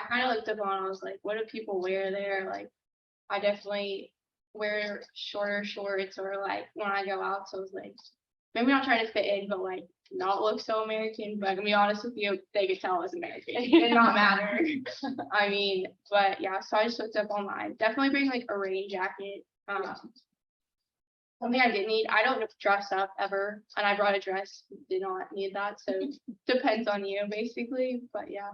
I kind of looked up on, I was like, what do people wear there? Like, I definitely wear shorter shorts or like when I go out. So it's like, maybe not trying to fit in, but like not look so American. But to be honest with you, they could tell I was American. It did not matter. I mean, but yeah, so I just looked up online. Definitely bring like a rain jacket. Something I didn't need. I don't dress up ever, and I brought a dress. Did not need that, so depends on you basically. But yeah.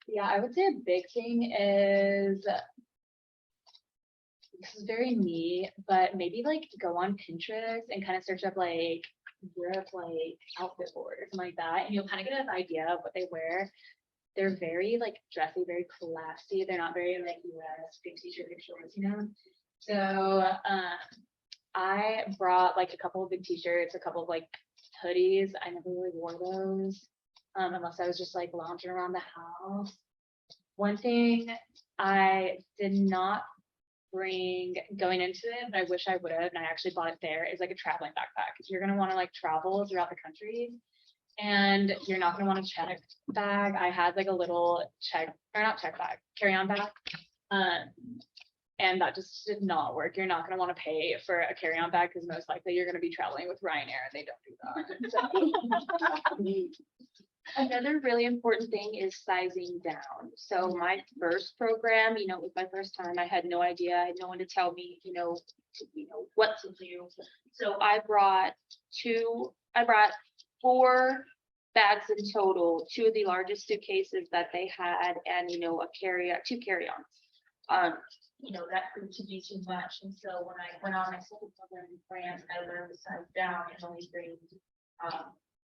Yeah, I would say a big thing is, this is very me, but maybe like go on Pinterest and kind of search up like Europe like outfit board or something like that, and you'll kind of get an idea of what they wear. They're very like dressy, very classy. They're not very like US big t-shirt, big shorts, you know. So I brought like a couple of big t-shirts, a couple of like hoodies. I never really wore those unless I was just like lounging around the house. One thing I did not bring going into it, but I wish I would have, and I actually bought it there, is like a traveling backpack. If you're going to want to like travel throughout the country and you're not going to want a check bag, I had like a little carry-on bag. And that just did not work. You're not going to want to pay for a carry-on bag because most likely you're going to be traveling with Ryanair and they don't do that. Another really important thing is sizing down. So my first program, it was my first time. I had no idea. I had no one to tell me, what to do. So I brought 4 bags in total, 2 of the largest suitcases that they had, and 2 carry-ons. That proved to be too much. And so when I went on my second program in France, I learned to size down and only bring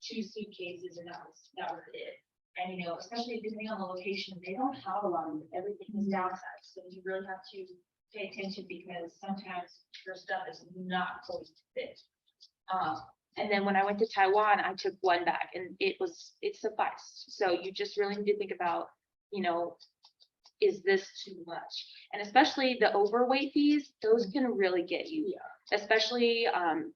2 suitcases, and that was it. And especially depending on the location, they don't have a lot of it. Everything is downsized, so you really have to pay attention because sometimes your stuff is not going to fit. And then when I went to Taiwan, I took 1 bag, and it sufficed. So you just really need to think about, is this too much? And especially the overweight fees, those can really get you. Yeah. Especially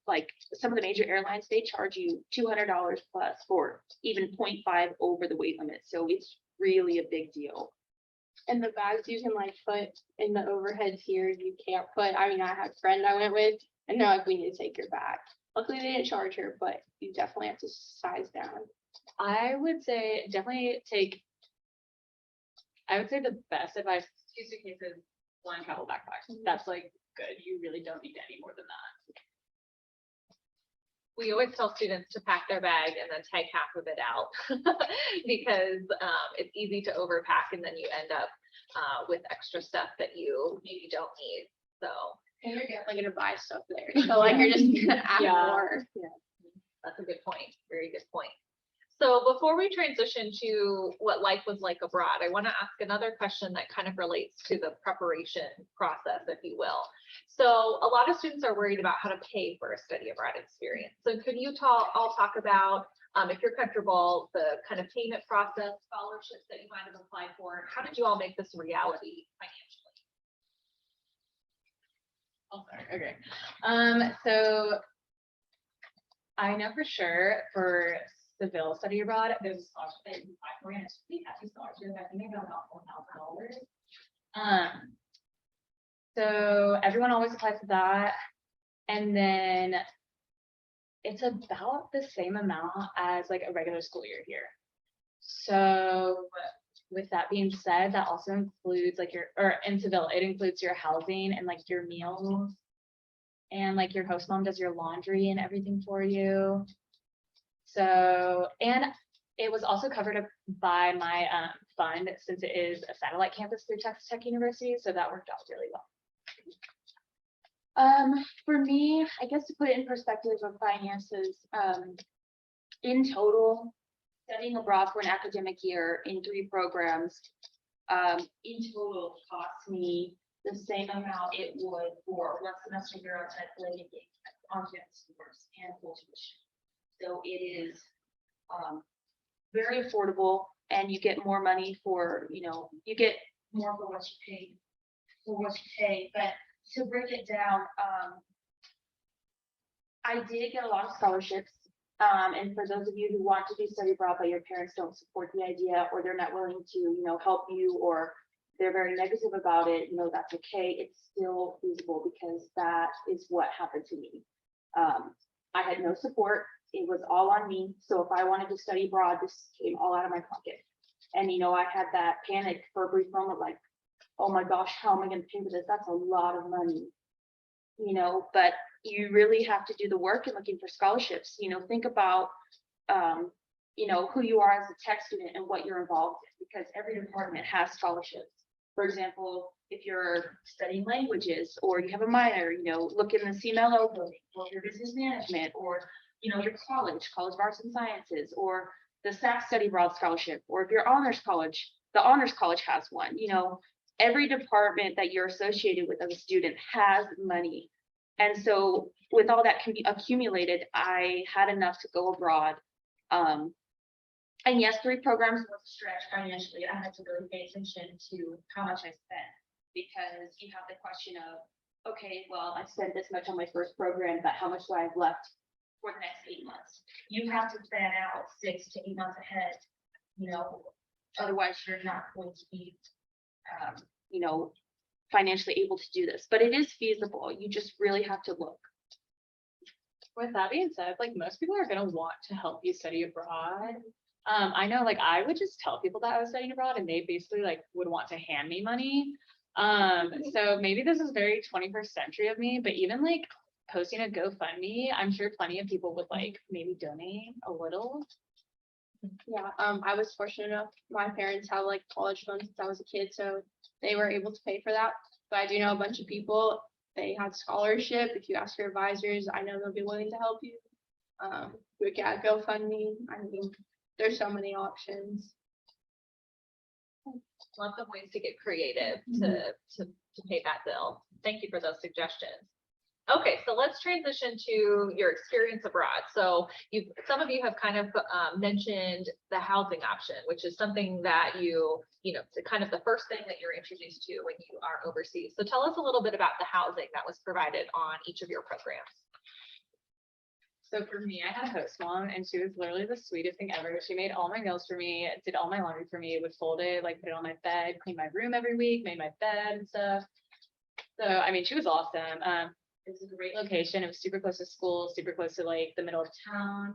like some of the major airlines, they charge you $200 plus for even 0.5 over the weight limit. So it's really a big deal. And the bags you can like put in the overheads here, you can't put. I mean, I had a friend I went with, and they're like, we need to take your bag. Luckily, they didn't charge her, but you definitely have to size down. I would say definitely I would say the best advice: 2 suitcases, 1 travel backpack. That's like good. You really don't need any more than that. We always tell students to pack their bag and then take half of it out because it's easy to overpack and then you end up with extra stuff that you maybe don't need. So and you're definitely gonna buy stuff there. So like you're just gonna add more. Yeah, that's a good point. Very good point. So before we transition to what life was like abroad, I want to ask another question that kind of relates to the preparation process, if you will. So a lot of students are worried about how to pay for a study abroad experience. So could you all talk about, if you're comfortable, the kind of payment process, scholarships that you might have applied for? How did you all make this a reality financially? Oh, sorry. Okay. So I know for sure for Seville study abroad, there's a scholarship that you can apply for, and it's pretty hefty scholarship. I think about $4,000. So everyone always applies for that, and then it's about the same amount as like a regular school year here. So with that being said, that also includes like in Seville, it includes your housing and like your meals, and like your host mom does your laundry and everything for you. So, and it was also covered up by my fund, since it is a satellite campus through Texas Tech University. So that worked out really well. For me, I guess to put it in perspective of finances, in total, studying abroad for an academic year in 3 programs, in total cost me the same amount it would for 1 semester here at on-campus course and full tuition. So it is very affordable, and you get more money for, you get more for what you pay. But to break it down, I did get a lot of scholarships. And for those of you who want to do study abroad, but your parents don't support the idea, or they're not willing to, help you, or they're very negative about it, that's okay. It's still feasible because that is what happened to me. I had no support. It was all on me. So if I wanted to study abroad, this came all out of my pocket. And, I had that panic for a brief moment, like, oh my gosh, how am I going to pay for this? That's a lot of money, but you really have to do the work in looking for scholarships. Think about, who you are as a tech student and what you're involved in, because every department has scholarships. For example, if you're studying languages or you have a minor, look in the CMLO building, or your business management, or, your college of arts and sciences, or the SAC Study Abroad Scholarship, or if you're honors college, the honors college has one. Every department that you're associated with as a student has money. And so with all that can be accumulated, I had enough to go abroad. And yes, 3 programs was a stretch financially. I had to really pay attention to how much I spent, because you have the question of, okay, well, I spent this much on my first program, but how much do I have left for the next 8 months? You have to plan out 6 to 8 months ahead, otherwise you're not going to be, financially able to do this, but it is feasible. You just really have to look. With that being said, like most people are gonna want to help you study abroad. I know, like I would just tell people that I was studying abroad and they basically like would want to hand me money. So maybe this is very 21st century of me, but even like posting a GoFundMe, I'm sure plenty of people would like maybe donate a little. Yeah, I was fortunate enough, my parents have like college funds since I was a kid, so they were able to pay for that. But I do know a bunch of people, they had scholarship. If you ask your advisors, I know they'll be willing to help you. We got GoFundMe. I mean, there's so many options. Lots of ways to get creative to pay that bill. Thank you for those suggestions. Okay, so let's transition to your experience abroad. So some of you have kind of mentioned the housing option, which is something that kind of the first thing that you're introduced to when you are overseas. So tell us a little bit about the housing that was provided on each of your programs. So for me, I had a host mom and she was literally the sweetest thing ever. She made all my meals for me, did all my laundry for me, would fold it, like put it on my bed, clean my room every week, made my bed and stuff. So, I mean, she was awesome. It was a great location. It was super close to school, super close to like the middle of town.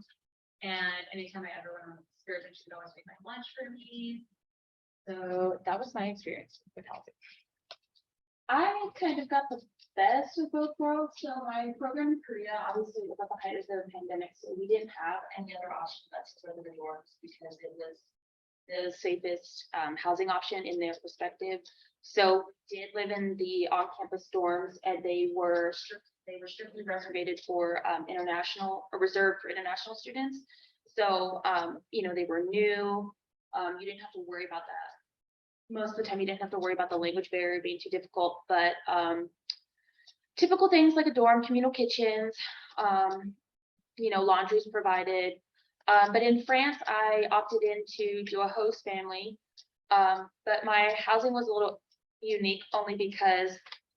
And anytime I ever went on excursion, she would always make my lunch for me. So that was my experience with housing. I kind of got the best of both worlds. So my program in Korea, obviously was at the height of the pandemic, so we didn't have any other option but to live in the dorms because it was the safest housing option in their perspective. So we did live in the on-campus dorms, and they were strictly reserved for reserved for international students. So they were new. You didn't have to worry about that. Most of the time you didn't have to worry about the language barrier being too difficult, but typical things like a dorm, communal kitchens, laundry is provided. But in France, I opted in to do a host family. But my housing was a little unique only because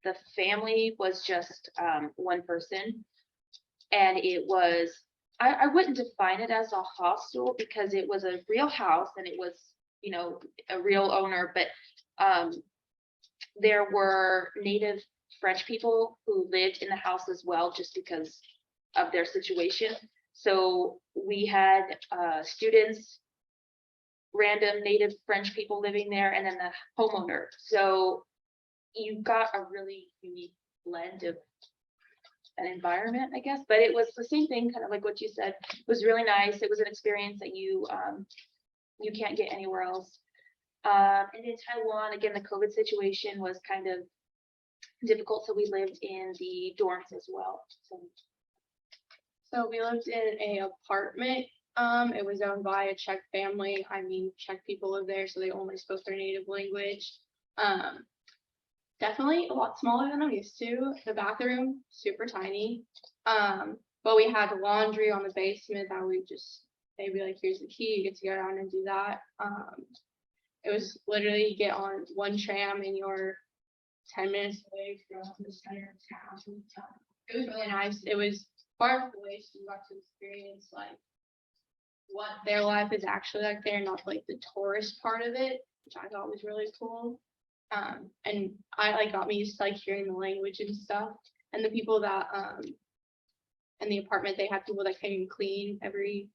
the family was just one person. And it was, I wouldn't define it as a hostel because it was a real house and it was, a real owner, but there were native French people who lived in the house as well, just because of their situation. So we had students, random native French people living there, and then the homeowner. So you got a really unique blend of an environment, I guess, but it was the same thing, kind of like what you said. It was really nice. It was an experience that you can't get anywhere else. And in Taiwan, again, the COVID situation was kind of difficult, so we lived in the dorms as well. So we lived in a apartment. It was owned by a Czech family. I mean, Czech people live there, so they only spoke their native language. Definitely a lot smaller than I'm used to. The bathroom, super tiny. But we had laundry on the basement that they'd be like, here's the key, you get to go down and do that. It was literally you get on one tram and you're 10 minutes away from the center of town. It was really nice. It was far away, so you got to experience like what their life is actually like there, not like the tourist part of it, which I thought was really cool. And I like got me used to like hearing the language and stuff. And the people that in the apartment, they had people that came and clean every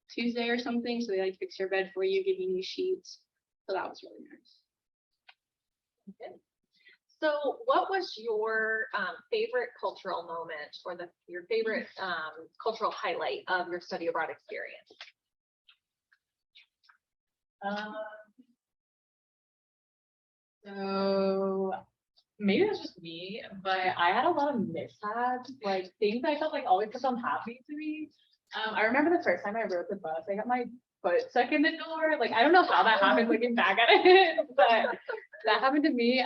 Tuesday or something. So they like fix your bed for you, give you new sheets. So that was really nice. So what was your favorite cultural moment or your favorite cultural highlight of your study abroad experience? So maybe it was just me, but I had a lot of mishaps, like things I felt like always kept on happening to me. I remember the first time I rode the bus, I got my foot stuck in the door. Like I don't know how that happened, looking back at it, but that happened to me.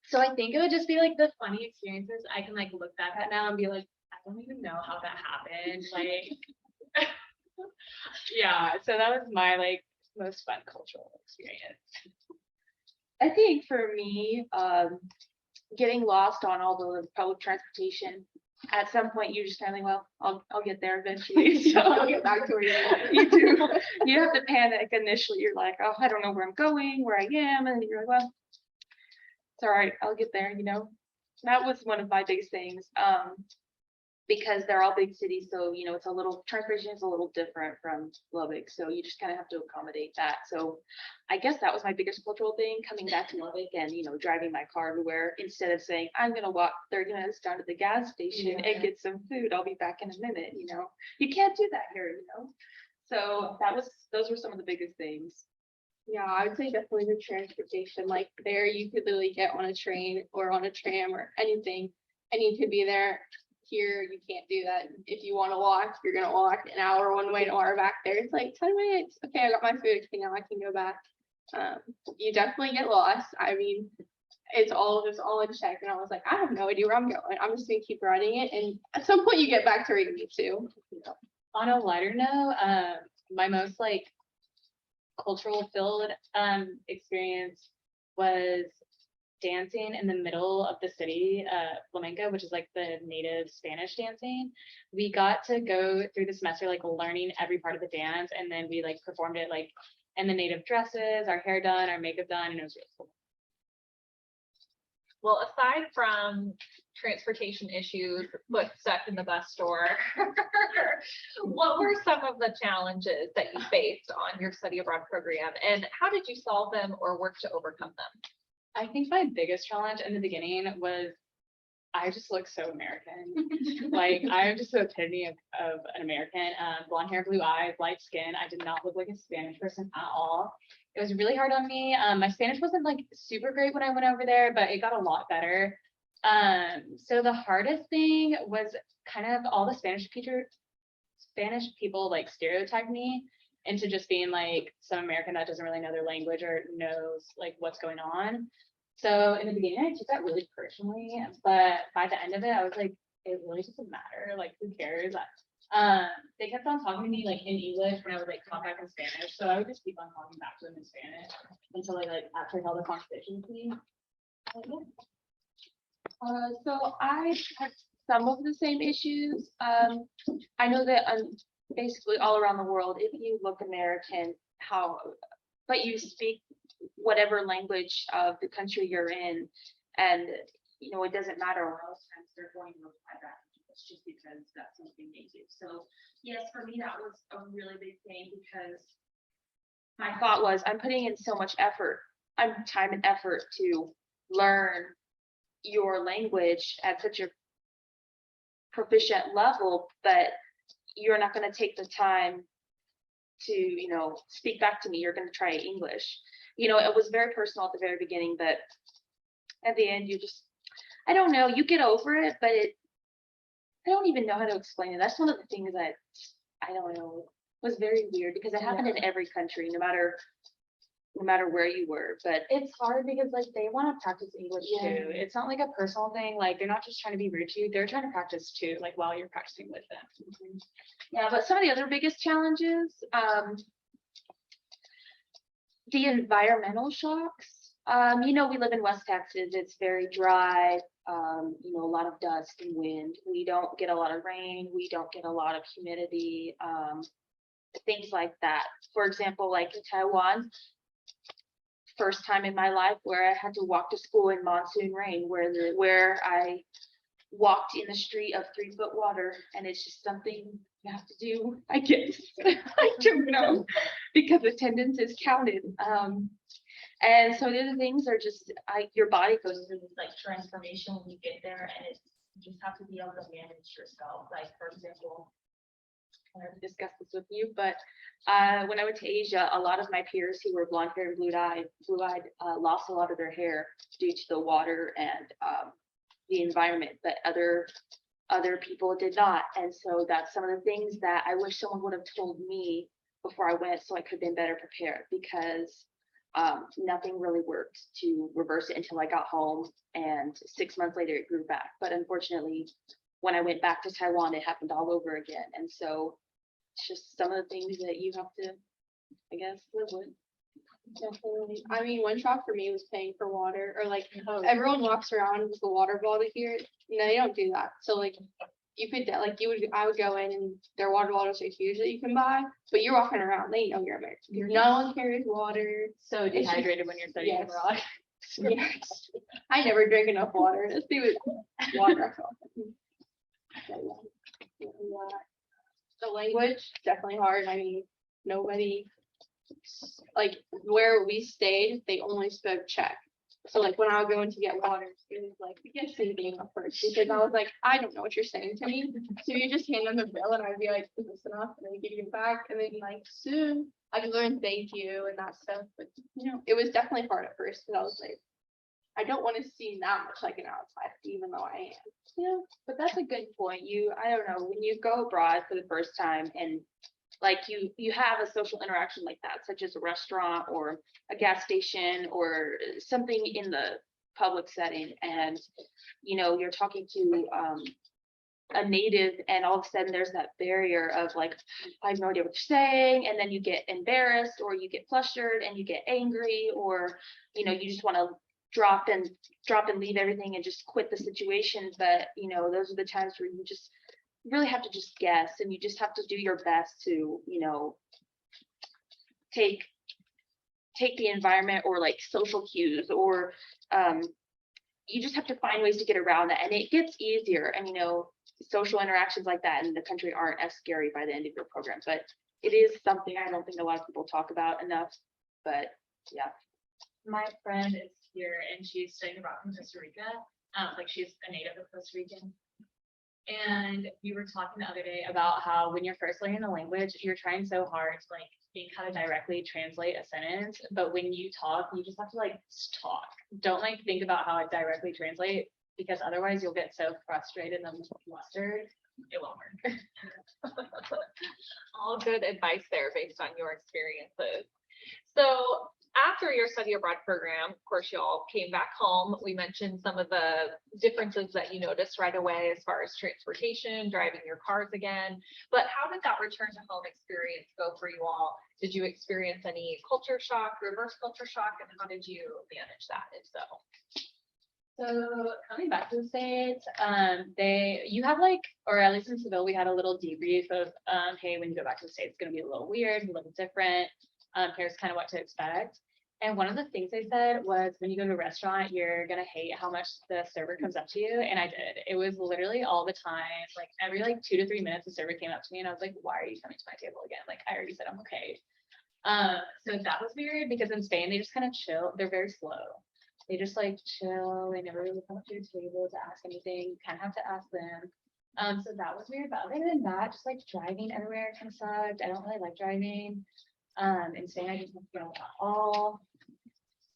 So I think it would just be like the funny experiences I can like look back at now and be like, I don't even know how that happened. Like, yeah. So that was my like most fun cultural experience. I think for me, getting lost on all the public transportation, at some point you just kind of like, well, I'll get there eventually. So I'll get back to where you do. You have to panic initially. You're like, oh, I don't know where I'm going, where I am, and you're like, well, it's all right, I'll get there. That was one of my biggest things. Because they're all big cities, so it's a little transportation is a little different from Lubbock, so you just kind of have to accommodate that. So I guess that was my biggest cultural thing, coming back to Lubbock and driving my car everywhere instead of saying I'm gonna walk 30 minutes down to the gas station and get some food. I'll be back in a minute. You can't do that here. So those were some of the biggest things. Yeah, I would say definitely the transportation. Like there, you could literally get on a train or on a tram or anything, and you could be there. Here, you can't do that. If you want to walk, you're gonna walk an hour one way, an hour back there. It's like 10 minutes. Okay, I got my food. Okay, now I can go back. You definitely get lost. I mean, it's all in check, and I was like, I have no idea where I'm going. I'm just gonna keep riding it, and at some point, you get back to where you need to. On a lighter note, my most like cultural filled experience was dancing in the middle of the city, flamenco, which is like the native Spanish dancing. We got to go through the semester like learning every part of the dance, and then we like performed it like in the native dresses, our hair done, our makeup done, and it was really cool. Well, aside from transportation issues, foot stuck in the bus door, what were some of the challenges that you faced on your study abroad program, and how did you solve them or work to overcome them? I think my biggest challenge in the beginning was I just look so American. Like I'm just the epitome of an American. Blonde hair, blue eyes, light skin. I did not look like a Spanish person at all. It was really hard on me. My Spanish wasn't like super great when I went over there, but it got a lot better. So the hardest thing was kind of all the Spanish people like stereotyped me into just being like some American that doesn't really know their language or knows like what's going on. So in the beginning, I took that really personally, but by the end of it, I was like, it really doesn't matter. Like, who cares? They kept on talking to me like in English when I would like talk back in Spanish. So I would just keep on talking back to them in Spanish until they like actually held a conversation with me. So I had some of the same issues. I know that basically all around the world, if you look American, but you speak whatever language of the country you're in, and it doesn't matter. Most times they're going to apply that just because that's something they do. So yes, for me that was a really big thing, because my thought was I'm putting in so much effort, time and effort to learn your language at such a proficient level, but you're not going to take the time to speak back to me. You're going to try English. It was very personal at the very beginning, but at the end I don't know, you get over it, but I don't even know how to explain it. That's one of the things that I don't know, was very weird, because it happened in every country, no matter where you were. But it's hard because like they want to practice English too. It's not like a personal thing. Like they're not just trying to be rude to you. They're trying to practice too, like while you're practicing with them. Yeah, but some of the other biggest challenges, the environmental shocks. We live in West Texas. It's very dry. A lot of dust and wind. We don't get a lot of rain. We don't get a lot of humidity. things like that. For example, like in Taiwan, first time in my life where I had to walk to school in monsoon rain, where I walked in the street of 3-foot water, and it's just something you have to do, I guess. I don't know, because attendance is counted. And so the other things are just, your body goes through this like transformation when you get there, and it's, you just have to be able to manage yourself. Like, for example, I already discussed this with you, but when I went to Asia, a lot of my peers who were blonde haired, blue-eyed, lost a lot of their hair due to the water and the environment, but other people did not. And so that's some of the things that I wish someone would have told me before I went, so I could have been better prepared, because nothing really worked to reverse it until I got home, and 6 months later it grew back. But unfortunately, when I went back to Taiwan, it happened all over again. And so it's just some of the things that you have to, I guess, live with. Definitely. I mean, one shock for me was paying for water, or like everyone walks around with a water bottle here. No, they don't do that. So like you could like I would go in and their water bottles are huge that you can buy, but you're walking around, they know you're American. No one carries water. So dehydrated when you're studying Yes. abroad. Yes. I never drink enough water. Let's see what water. The language, definitely hard. I mean, nobody, like where we stayed, they only spoke Czech. So like when I would go in to get water, it was like the guessing game at first, because I was like, I don't know what you're saying to me. So you just hand them the bill and I'd be like, is this enough? And then give it back, and then like soon I could learn thank you and that stuff. But you know, it was definitely hard at first, because I was like, I don't want to seem that much like an outsider, even though I am. Yeah, but that's a good point. I don't know, when you go abroad for the first time, and like you have a social interaction like that, such as a restaurant or a gas station or something in the public setting, and you're talking to a native, and all of a sudden there's that barrier of like, I have no idea what you're saying, and then you get embarrassed, or you get flustered and you get angry, or you just want to drop and leave everything and just quit the situation. But those are the times where you just really have to just guess, and you just have to do your best to take the environment or like social cues, or you just have to find ways to get around that, and it gets easier. And social interactions like that in the country aren't as scary by the end of your program, but it is something I don't think a lot of people talk about enough. But yeah. My friend is here and she's studying abroad from Costa Rica. Like she's a native of Costa Rican. And we were talking the other day about how when you're first learning the language, you're trying so hard to like think how to directly translate a sentence. But when you talk, you just have to like talk. Don't like think about how it directly translate, because otherwise you'll get so frustrated and flustered. It won't work. All good advice there based on your experiences. So after your study abroad program, of course, you all came back home. We mentioned some of the differences that you noticed right away as far as transportation, driving your cars again. But how did that return to home experience go for you all? Did you experience any culture shock, reverse culture shock, and how did you manage that, if so? So coming back to the States, you have like, or at least in Seville, we had a little debrief of, hey, when you go back to the States, it's gonna be a little weird, a little different. Here's kind of what to expect. And one of the things they said was, when you go to a restaurant, you're gonna hate how much the server comes up to you. And I did. It was literally all the time, like every like 2 to 3 minutes, the server came up to me and I was like, why are you coming to my table again? Like I already said I'm okay. So that was weird, because in Spain they just kind of chill. They're very slow. They just like chill. They never really come up to your table to ask anything. You kind of have to ask them. So that was weird. But other than that, just like driving everywhere kind of sucked. I don't really like driving. In Spain, I just don't go at all.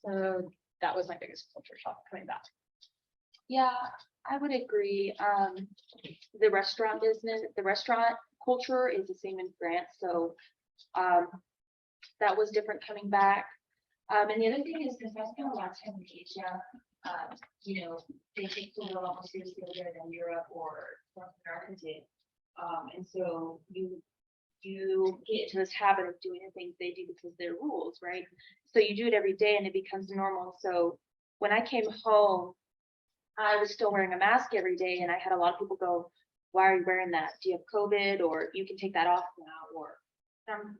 So that was my biggest culture shock coming back. Yeah, I would agree. The restaurant culture is the same in France. So that was different coming back. And the other thing is, because I spent a lot of time in Asia, they take the world more seriously there than Europe or North America did. And so you get into this habit of doing the things they do because they're rules, right? So you do it every day and it becomes normal. So when I came home, I was still wearing a mask every day, and I had a lot of people go, why are you wearing that? Do you have COVID? Or you can take that off now. Or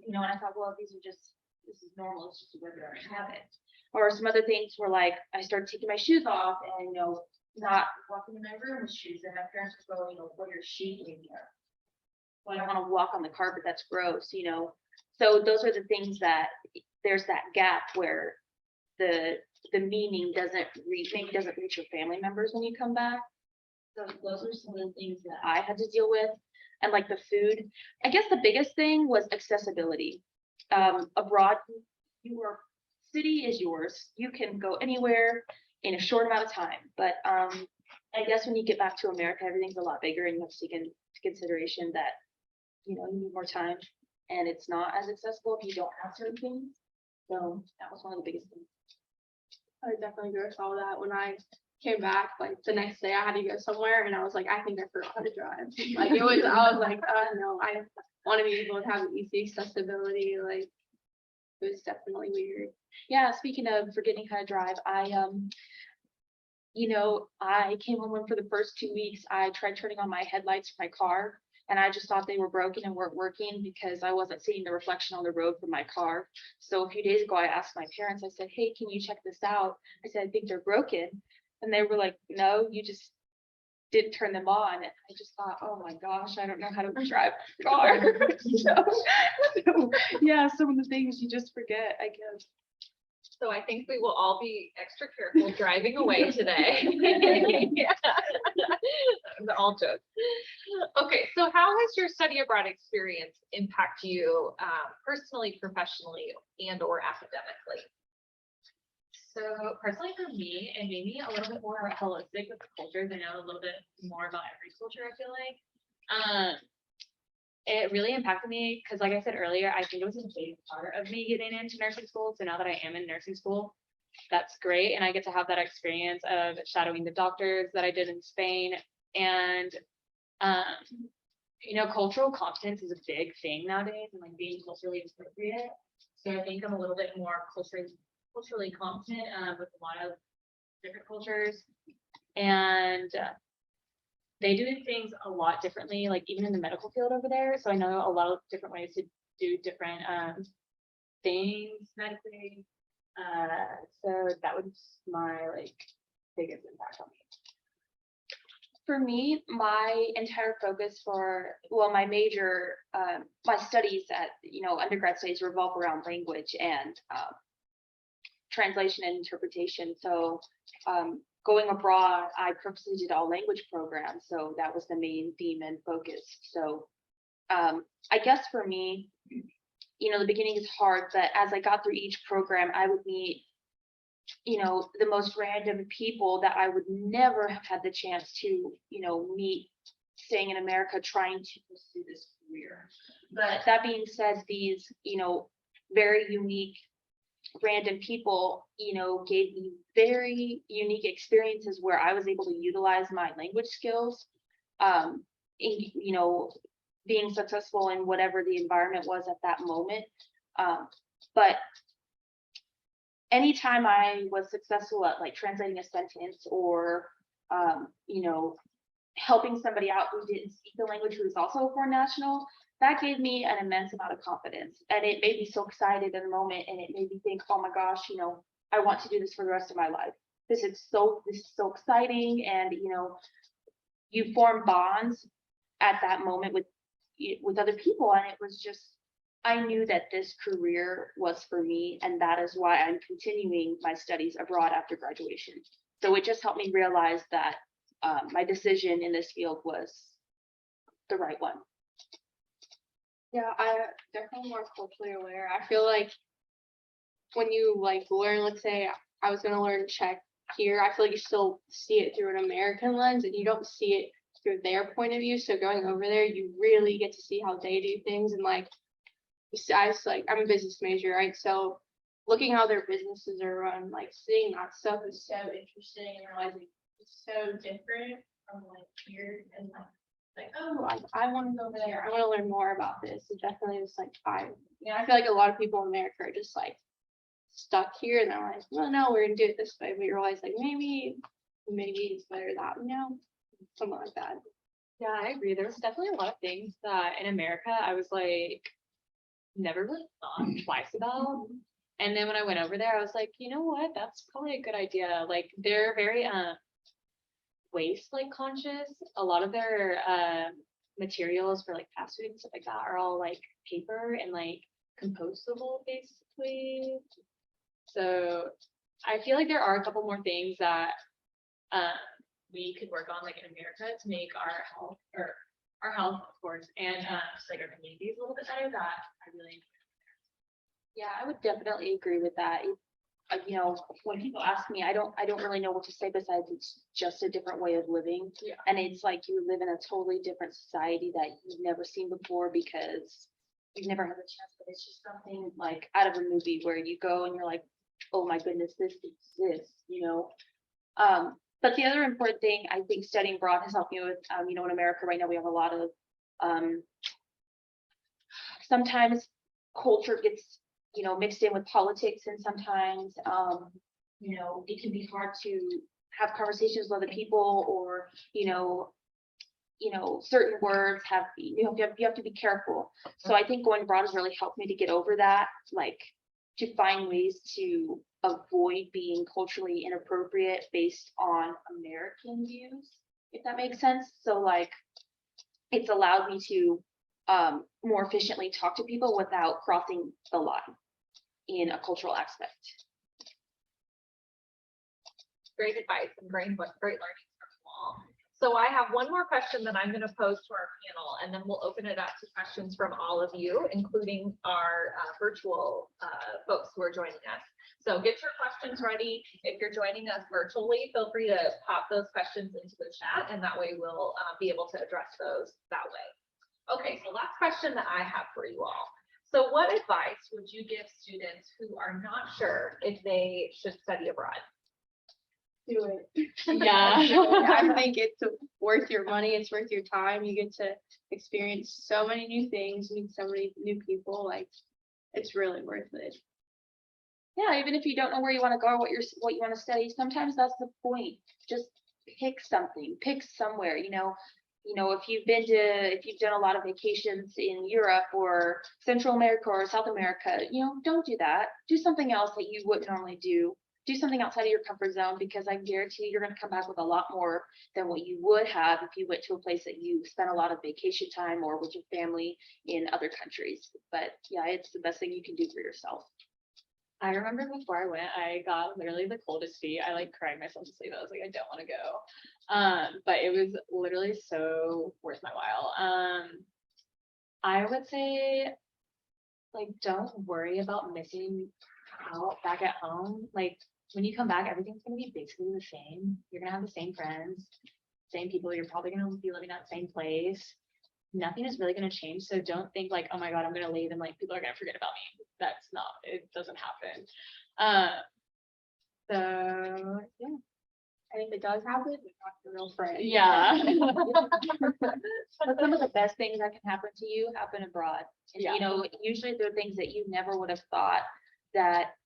You know, and I thought, well, this is normal, it's just a regular habit. Or some other things were like, I started taking my shoes off and, you know, not walking in my room with shoes, and my parents would go, you know, what are your shoes in here? Well, I don't want to walk on the carpet, that's gross, you know? So those are the things that, there's that gap where the meaning maybe doesn't reach your family members when you come back. So those are some of the things that I had to deal with. And like the food, I guess the biggest thing was accessibility. Abroad, city is yours. You can go anywhere in a short amount of time. But I guess when you get back to America, everything's a lot bigger, and you have to take into consideration that, you know, you need more time and it's not as accessible if you don't have certain things. So that was one of the biggest things. I definitely agree with all that. When I came back, like the next day I had to go somewhere and I was like, I think I forgot how to drive. Like I was like, no, I want to be able to have easy accessibility. Like it was definitely weird. Yeah, speaking of forgetting how to drive, you know, I came home and for the first 2 weeks, I tried turning on my headlights for my car, and I just thought they were broken and weren't working because I wasn't seeing the reflection on the road from my car. So a few days ago, I asked my parents, I said, hey, can you check this out? I said, I think they're broken. And they were like, no, you just didn't turn them on. And I just thought, oh my gosh, I don't know how to drive a car. So, yeah, some of the things you just forget, I guess. So I think we will all be extra careful driving away today. Yeah. All jokes. Okay, so how has your study abroad experience impact you personally, professionally, and or academically? So personally for me, it made me a little bit more holistic with the cultures. I know a little bit more about every culture, I feel like. It really impacted me because, like I said earlier, I think it was a big part of me getting into nursing school. So now that I am in nursing school, that's great. And I get to have that experience of shadowing the doctors that I did in Spain. And, you know, cultural competence is a big thing nowadays, and like being culturally appropriate. So I think I'm a little bit more culturally competent with a lot of different cultures. And they do things a lot differently, like even in the medical field over there. So I know a lot of different ways to do different things medically. So that was my like biggest impact on me. For me, my entire focus my major, my studies at, you know, undergrad studies revolve around language and translation and interpretation. So going abroad, I purposely did all language programs. So that was the main theme and focus. So I guess for me, you know, the beginning is hard, but as I got through each program, I would meet, you know, the most random people that I would never have had the chance to, you know, meet staying in America trying to pursue this career. But that being said, these, you know, very unique random people, you know, gave me very unique experiences where I was able to utilize my language skills, you know, being successful in whatever the environment was at that moment. But anytime I was successful at like translating a sentence or, you know, helping somebody out who didn't speak the language, who was also a foreign national, that gave me an immense amount of confidence. And it made me so excited in the moment. And it made me think, oh my gosh, you know, I want to do this for the rest of my life. This is so exciting. And, you know, you form bonds at that moment with other people. And it was just, I knew that this career was for me. And that is why I'm continuing my studies abroad after graduation. So it just helped me realize that my decision in this field was the right one. Yeah, I definitely more culturally aware. I feel like when you like learn, let's say I was gonna learn Czech here, I feel like you still see it through an American lens and you don't see it through their point of view. So going over there, you really get to see how they do things. And like, I'm a business major, right? So looking how their businesses are run, like seeing that stuff is so interesting and realizing it's so different from like here and like, oh, I want to go over there. I want to learn more about this. It definitely was like, I feel like a lot of people in America are just like stuck here and they're like, well, no, we're gonna do it this way. But you realize like maybe it's better that, you know, something like that. Yeah, I agree. There was definitely a lot of things that in America I was like, never really thought twice about. And then when I went over there, I was like, you know what, that's probably a good idea. Like they're very waste like conscious. A lot of their materials for like fast food and stuff like that are all like paper and like compostable basically. So I feel like there are a couple more things that we could work on like in America to make our health, of course, and just like our communities a little bit better that I really. Yeah, I would definitely agree with that. You know, when people ask me, I don't really know what to say besides it's just a different way of living. Yeah. And it's like you live in a totally different society that you've never seen before because you've never had the chance, but it's just something like out of a movie where you go and you're like, oh my goodness, this exists, you know? But the other important thing I think studying abroad has helped me with, you know, in America right now, we have a lot of, sometimes culture gets, you know, mixed in with politics and sometimes, you know, it can be hard to have conversations with other people or, you know, certain words have, you have to be careful. So I think going abroad has really helped me to get over that, like to find ways to avoid being culturally inappropriate based on American views, if that makes sense. So like, it's allowed me to more efficiently talk to people without crossing the line in a cultural aspect. Great advice and great learning from you all. So I have one more question that I'm going to pose to our panel, and then we'll open it up to questions from all of you, including our virtual folks who are joining us. So get your questions ready. If you're joining us virtually, feel free to pop those questions into the chat, and that way we'll be able to address those that way. Okay, so last question that I have for you all. So what advice would you give students who are not sure if they should study abroad? Do it. Yeah. I think it's worth your money. It's worth your time. You get to experience so many new things, meet so many new people. Like, it's really worth it. Yeah, even if you don't know where you want to go or what you want to study, sometimes that's the point. Just pick something, pick somewhere, you know, if you've done a lot of vacations in Europe or Central America or South America, you know, don't do that. Do something else that you wouldn't normally do. Do something outside of your comfort zone, because I guarantee you're going to come back with a lot more than what you would have if you went to a place that you spent a lot of vacation time or with your family in other countries. But yeah, it's the best thing you can do for yourself. I remember before I went, I got literally the coldest feet. I like cried myself to sleep. I was like, I don't want to go. But it was literally so worth my while. I would say, like, don't worry about missing out back at home. Like, when you come back, everything's gonna be basically the same. You're gonna have the same friends, same people. You're probably gonna be living at the same place. Nothing is really going to change. So don't think like, oh my God, I'm going to leave and like people are going to forget about me. That's not, it doesn't happen. So yeah. And if it does happen, we talk to real friends. Yeah. But some of the best things that can happen to you happen abroad. And, Yeah. you know, usually there are things that you never would have thought that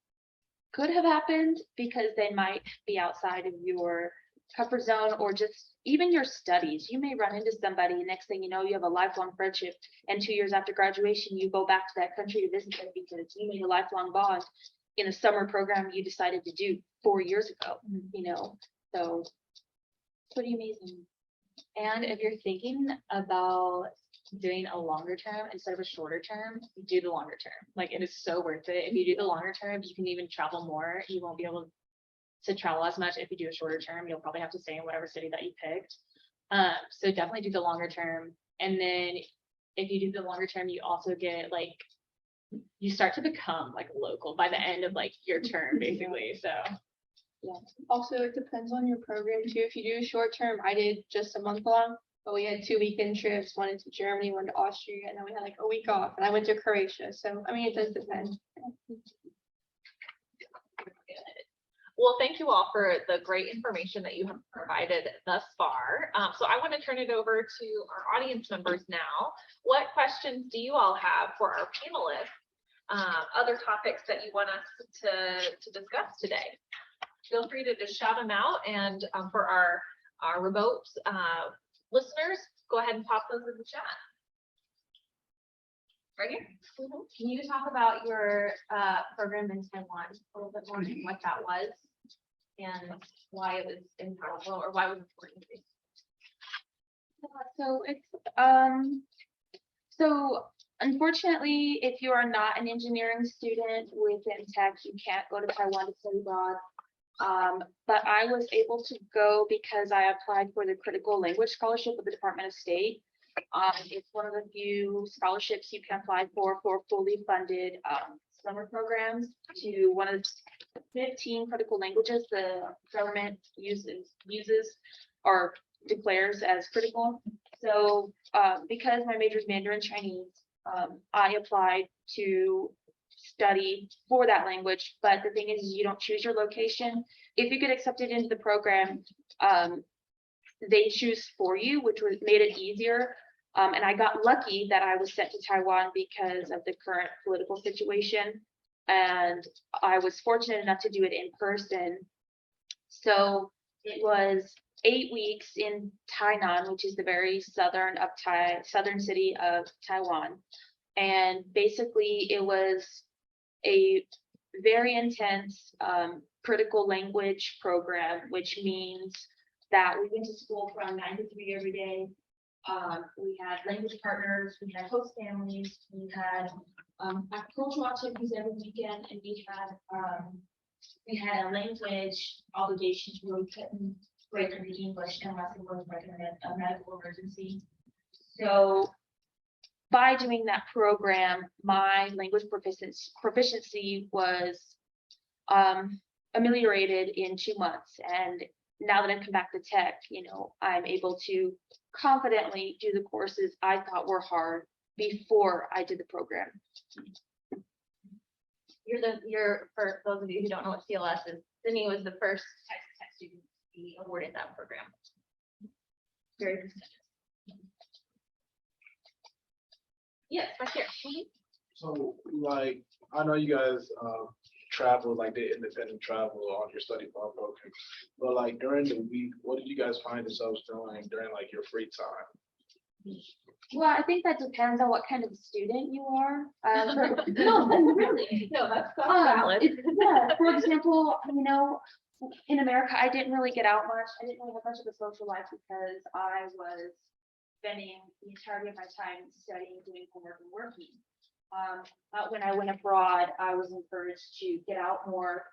could have happened because they might be outside of your comfort zone or just even your studies. You may run into somebody, and next thing you know, you have a lifelong friendship. And 2 years after graduation, you go back to that country to visit them because you made a lifelong bond in a summer program you decided to do 4 years ago, you know, so it's pretty amazing. And if you're thinking about doing a longer term instead of a shorter term, do the longer term. Like, it is so worth it. If you do the longer term, you can even travel more. You won't be able to travel as much. If you do a shorter term, you'll probably have to stay in whatever city that you picked. So definitely do the longer term. And then if you do the longer term, you also get like, you start to become like local by the end of like your term, basically. So Yeah. Also, it depends on your program too. If you do short term, I did just a month long, but we had 2 weekend trips, one into Germany, one to Austria, and then we had like a week off, and I went to Croatia. So, I mean, it does depend. Well, thank you all for the great information that you have provided thus far. So I want to turn it over to our audience members now. What questions do you all have for our panelists? Other topics that you want us to discuss today? Feel free to just shout them out, and for our remote listeners, go ahead and pop those in the chat. Right here. Can you talk about your program in Taiwan a little bit more, and what that was? And why it was impactful, or why it was important to you? So it's, so unfortunately, if you are not an engineering student within tech, you can't go to Taiwan to study abroad. But I was able to go because I applied for the critical language scholarship with the Department of State. It's one of the few scholarships you can apply for fully funded summer programs to one of the 15 critical languages the government uses or declares as critical. So because my major is Mandarin Chinese, I applied to study for that language. But the thing is, you don't choose your location. If you get accepted into the program, they choose for you, which made it easier. And I got lucky that I was sent to Taiwan because of the current political situation. And I was fortunate enough to do it in person. So it was 8 weeks in Tainan, which is the very southern city of Taiwan. And basically it was a very intense critical language program, which means that we went to school from 9 to 3 every day. We had language partners, we had host families, we had cultural activities every weekend, and we had a language obligation to where we couldn't break into English unless it was like a medical emergency. So by doing that program, my language proficiency was ameliorated in 2 months. And now that I've come back to tech, I'm able to confidently do the courses I thought were hard before I did the program. You're for those of you who don't know what CLS is, Sydney was the first tech student to be awarded that program. Very prestigious. Yes, right here. So, like, I know you guys travel, like the independent travel on your study abroad program, but like during the week, what did you guys find yourselves doing during like your free time? Well, I think that depends on what kind of student you are. No, really. No, that's Yeah, for example, in America, I didn't really get out much. I didn't really have much of a social life because I was spending the entirety of my time studying, doing homework, and working. But when I went abroad, I was encouraged to get out more,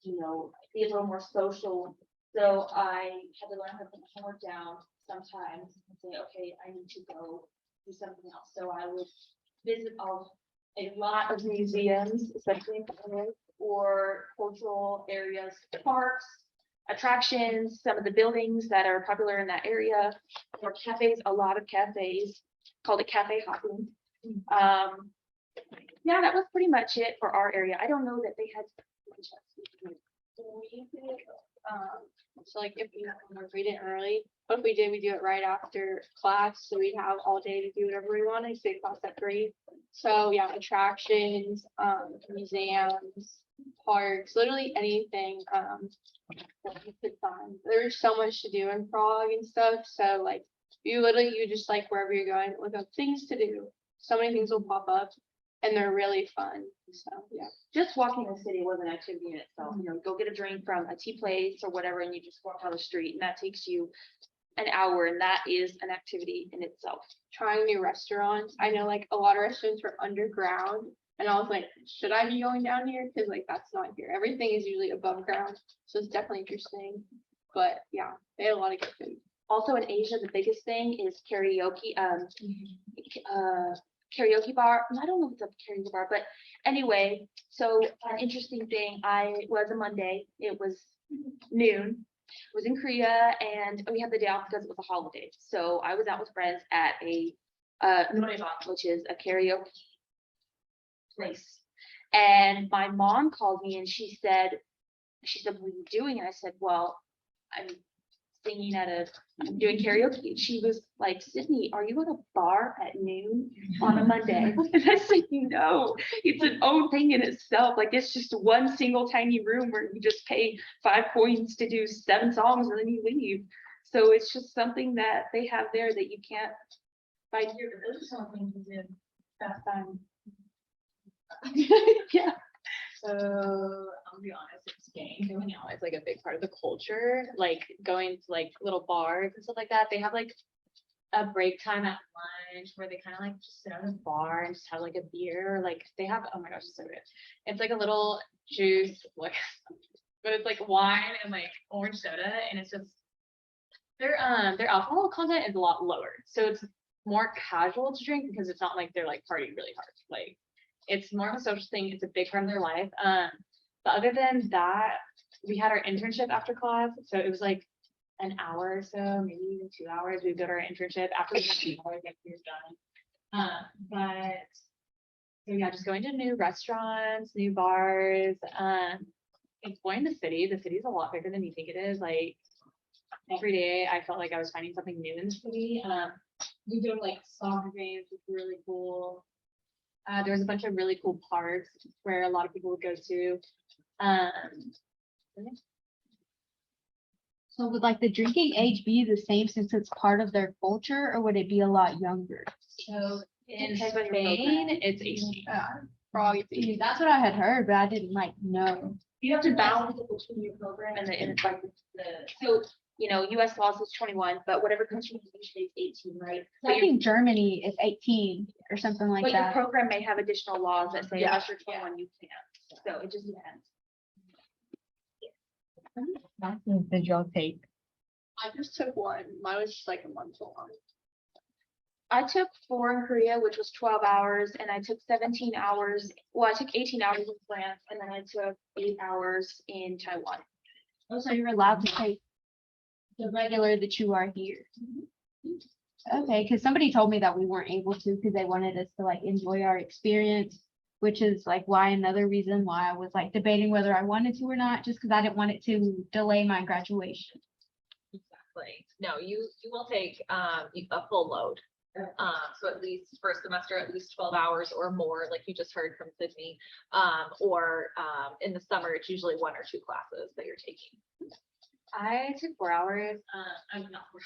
be a little more social. So I had to learn how to put my homework down sometimes and say, okay, I need to go do something else. So I would visit a lot of museums, especially in Paris, or cultural areas, parks, attractions, some of the buildings that are popular in that area, or cafes, a lot of cafes, called it cafe hopping. Yeah, that was pretty much it for our area. I don't know that they had. So like if we didn't early, but if we did, we do it right after class. So we'd have all day to do whatever we wanted. So class at 3. So yeah, attractions, museums, parks, literally anything that you could find. There's so much to do in Prague and stuff. So like you just like wherever you're going, look up things to do. So many things will pop up and they're really fun. So yeah. Just walking the city was an activity in itself. Go get a drink from a tea place or whatever, and you just walk down the street, and that takes you an hour, and that is an activity in itself. Trying new restaurants. I know like a lot of restaurants are underground, and I was like, should I be going down here? Because like that's not here. Everything is usually above ground, so it's definitely interesting. But yeah, they had a lot of good food. Also in Asia, the biggest thing is karaoke. Karaoke bar. I don't know if it's a karaoke bar, but anyway, so an interesting thing, I was a Monday, it was noon, was in Korea, and we had the day off because it was a holiday. So I was out with friends at a noraebang, which is a karaoke place. And my mom called me and she said, what are you doing? And I said, well, I'm singing I'm doing karaoke. She was like, Sydney, are you at a bar at noon on a Monday? And I said, no, it's an own thing in itself. Like it's just one single tiny room where you just pay 5 coins to do 7 songs and then you leave. So it's just something that they have there that you can't find here. But those are some things we did. Best time. Yeah. So I'll be honest, it's gang going out is like a big part of the culture, like going to like little bars and stuff like that. They have like a break time at lunch where they kind of like just sit at a bar and just have like a beer. Like they have, oh my gosh, it's so good. It's like a little juice, like, but it's like wine and like orange soda, and it's just their alcohol content is a lot lower, so it's more casual to drink because it's not like they're like partying really hard. Like it's more of a social thing. It's a big part of their life. But other than that, we had our internship after class, so it was like an hour or so, maybe even 2 hours. We'd go to our internship after we had 2 hours, like we were done. But so yeah, just going to new restaurants, new bars, exploring the city. The city's a lot bigger than you think it is. Like every day I felt like I was finding something new in the city. We go to like soccer games, which was really cool. There was a bunch of really cool parks where a lot of people would go to. So would like the drinking age be the same since it's part of their culture, or would it be a lot younger? So in Depends on your Spain, program. it's 18. Probably. See, that's what I had heard, but I didn't like know. You have to balance it between your program and it's like so, you know, US law says 21, but whatever country you usually is 18, right? I think Germany is 18 or something like But your that. program may have additional laws that say Yeah. unless you're 21, you can't. So it just depends. Did y'all take? I just took one. Mine was just like a month long. I took 4 in Korea, which was 12 hours, and I took 17 hours. Well, I took 18 hours in France, and then I took 8 hours in Taiwan. Oh, so you're allowed to take the regular that you are here. Okay, because somebody told me that we weren't able to because they wanted us to like enjoy our experience, which is like why another reason why I was like debating whether I wanted to or not, just because I didn't want it to delay my graduation. Exactly. No, you will take a full load. So at least first semester, at least 12 hours or more, like you just heard from Sydney. Or in the summer, it's usually 1 or 2 classes that you're taking. I took 4 hours. I'm not 4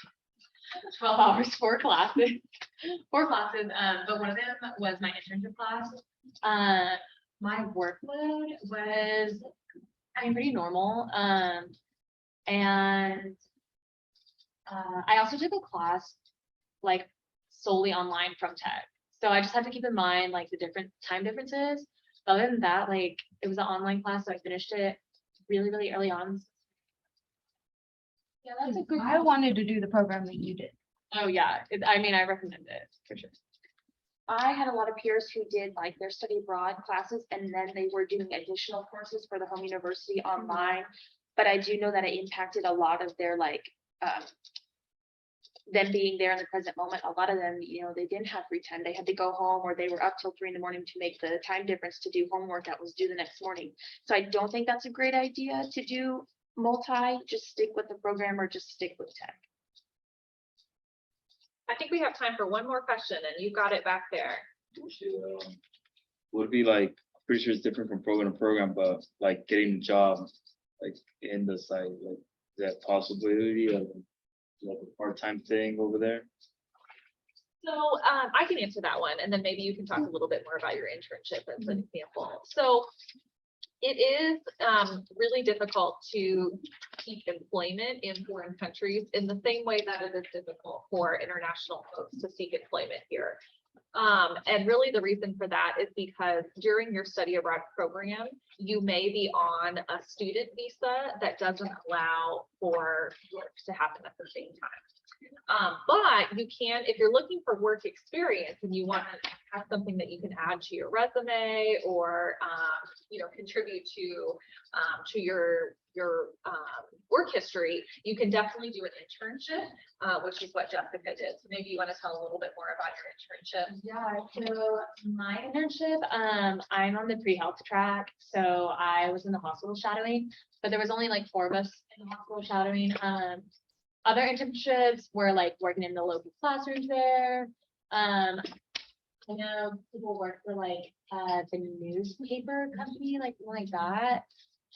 12 hours, 4 classes, 4 classes. But one of them was my internship class. My workload was, I mean, pretty normal. And I also took a class like solely online from tech. So I just had to keep in mind like the different time differences. But other than that, like it was an online class, so I finished it really, really early on. Yeah, that's a good. I wanted to do the program that you did. Oh yeah, I mean, I recommend it for sure. I had a lot of peers who did like their study abroad classes, and then they were doing additional courses for the home university online. But I do know that it impacted a lot of their like them being there in the present moment. A lot of them, you know, they didn't have free time. They had to go home, or they were up till 3 in the morning to make the time difference to do homework that was due the next morning. So I don't think that's a great idea to do multi. Just stick with the program or just stick with tech. I think we have time for one more question, and you got it back there. Would be like, pretty sure it's different from program to program, but like getting a job like in the site, like is that possibility of like a part-time thing over there? So I can answer that one, and then maybe you can talk a little bit more about your internship as an example. So it is really difficult to keep employment in foreign countries in the same way that it is difficult for international folks to seek employment here. And really the reason for that is because during your study abroad program, you may be on a student visa that doesn't allow for work to happen at the same time. But you can, if you're looking for work experience and you want to have something that you can add to your resume or, you know, contribute to your work history, you can definitely do an internship, which is what Jessica did. So maybe you want to tell a little bit more about your internship. Yeah, so my internship, I'm on the pre-health track, so I was in the hospital shadowing, but there was only like 4 of us in the hospital shadowing. Other internships were like working in the local classrooms there. I know people work for like the newspaper company, like something like that.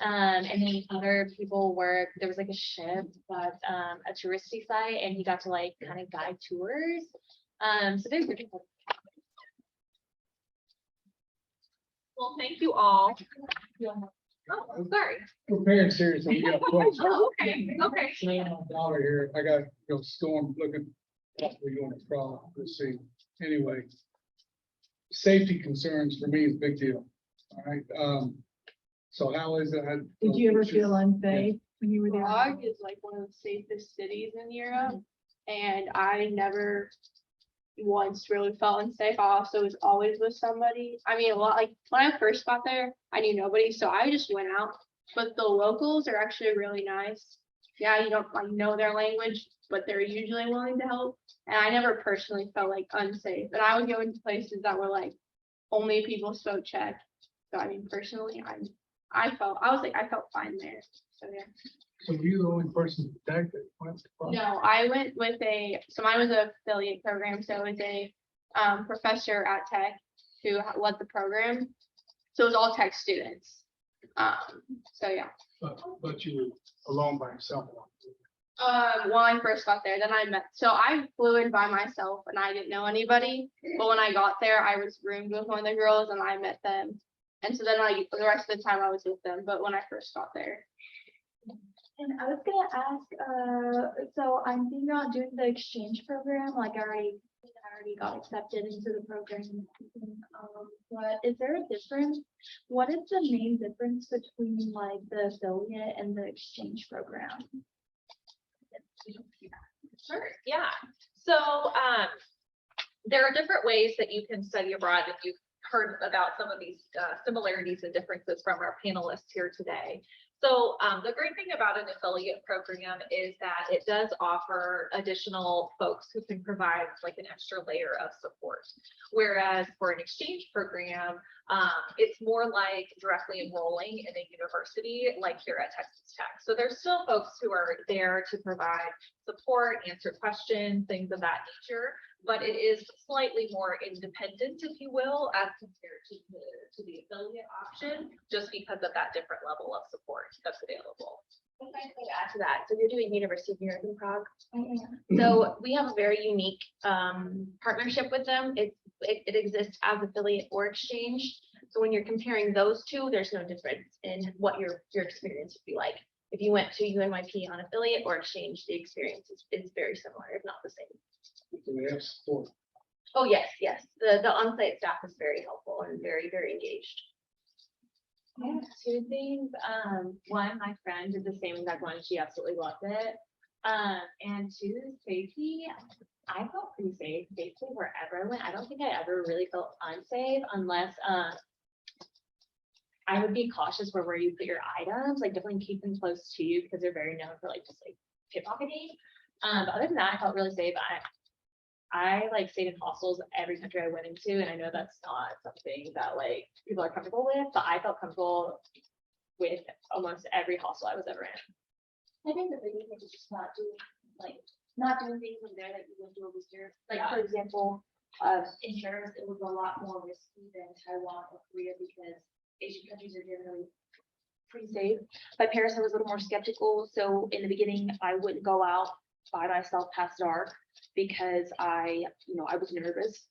And then other people work, there was like a shift, but a touristy site, and he got to like kind of guide tours. So there's different. Well, thank you all. Oh, sorry. We're parents here, so we got questions. Oh, okay, okay. My daughter here, I got, storm looking, possibly going to prom, let's see, anyway. Safety concerns for me is a big deal, all right, so how is it? Did you ever feel unsafe when you were there? Prague is like one of the safest cities in Europe, and I never once really felt unsafe. I also was always with somebody. I mean, a lot, like when I first got there, I knew nobody, so I just went out. But the locals are actually really nice. Yeah, you don't like know their language, but they're usually willing to help. And I never personally felt like unsafe. And I would go into places that were like only people spoke Czech. So I mean, personally, I felt fine there. So yeah. So you're the only person that went to prom? No, I went with so mine was an affiliate program, so it was a professor at Tech who led the program. So it was all Tech students. So yeah. But you were alone by yourself. When I first got there, then so I flew in by myself and I didn't know anybody. But when I got there, I was roomed with one of the girls and I met them. And so then for the rest of the time I was with them, but when I first got there. And I was gonna ask, so I'm thinking about doing the exchange program, like I already got accepted into the program. But is there a difference? What is the main difference between like the affiliate and the exchange program? Sure, yeah. So, there are different ways that you can study abroad, if you've heard about some of these similarities and differences from our panelists here today. So the great thing about an affiliate program is that it does offer additional folks who can provide like an extra layer of support. Whereas for an exchange program, it's more like directly enrolling in a university like here at Texas Tech. So there's still folks who are there to provide support, answer questions, things of that nature. But it is slightly more independent, if you will, as compared to the affiliate option, just because of that different level of support that's available. If I could add to that, so you're doing University of New York in Prague. So we have a very unique partnership with them. It exists as affiliate or exchange. So when you're comparing those two, there's no difference in what your experience would be like. If you went to UNYP on affiliate or exchange, the experience is very similar, if not the same. Do they have support? Oh, yes, yes. The on-site staff is very helpful and very, very engaged. I have two things. One, my friend did the same exact one. She absolutely loved it. And two, safety. I felt pretty safe basically wherever I went. I don't think I ever really felt unsafe unless I would be cautious where you put your items, like definitely keep them close to you because they're very known for like just like pickpocketing. But other than that, I felt really safe. I like stayed in hostels every country I went into, and I know that's not something that like people are comfortable with, but I felt comfortable with almost every hostel I was ever in. I think the biggest thing is just not doing things in there that you wouldn't do over here. Like, for example, insurance, it was a lot more risky than Taiwan or Korea because Asian countries are generally pretty safe. My parents, I was a little more skeptical, so in the beginning, I wouldn't go out by myself past dark because I was nervous.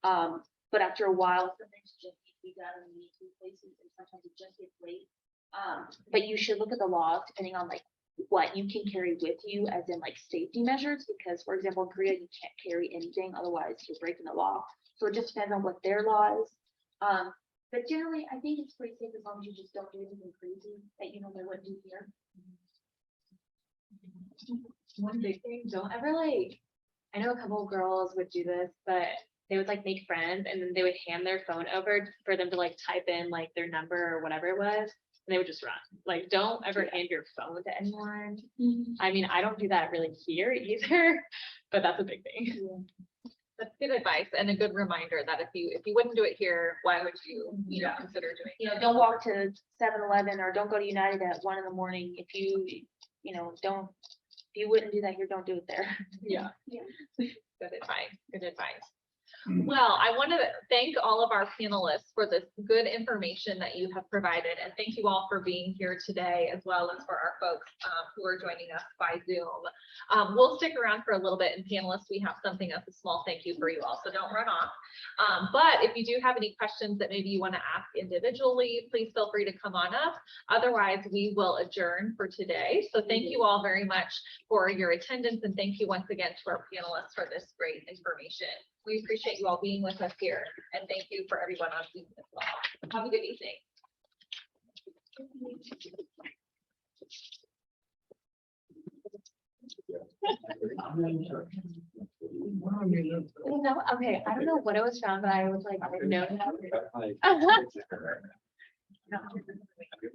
But after a while, sometimes just need to be done and you need to places, and sometimes it just gets late. But you should look at the laws depending on like what you can carry with you as in like safety measures, because for example, in Korea, you can't carry anything, otherwise you're breaking the law. So it just depends on what their law is. But generally, I think it's pretty safe as long as you just don't do anything crazy that you normally wouldn't do here. One big thing, don't ever like, I know a couple of girls would do this, but they would like make friends and then they would hand their phone over for them to like type in like their number or whatever it was, and they would just run. Like, don't ever hand your phone to anyone. I mean, I don't do that really here either, but that's a big thing. That's good advice and a good reminder that if you wouldn't do it here, why would you consider doing it? Don't walk to 7-Eleven or don't go to United at 1 in the morning. If you wouldn't do that here, don't do it there. Yeah. Good advice. Well, I want to thank all of our panelists for this good information that you have provided, and thank you all for being here today, as well as for our folks who are joining us by Zoom. We'll stick around for a little bit, and panelists, we have something as a small thank you for you all, so don't run off. But if you do have any questions that maybe you want to ask individually, please feel free to come on up. Otherwise, we will adjourn for today. So thank you all very much for your attendance, and thank you once again to our panelists for this great information. We appreciate you all being with us here, and thank you for everyone on Zoom as well. Have a good evening. No, okay, I don't know what it was from, but I was like, I know.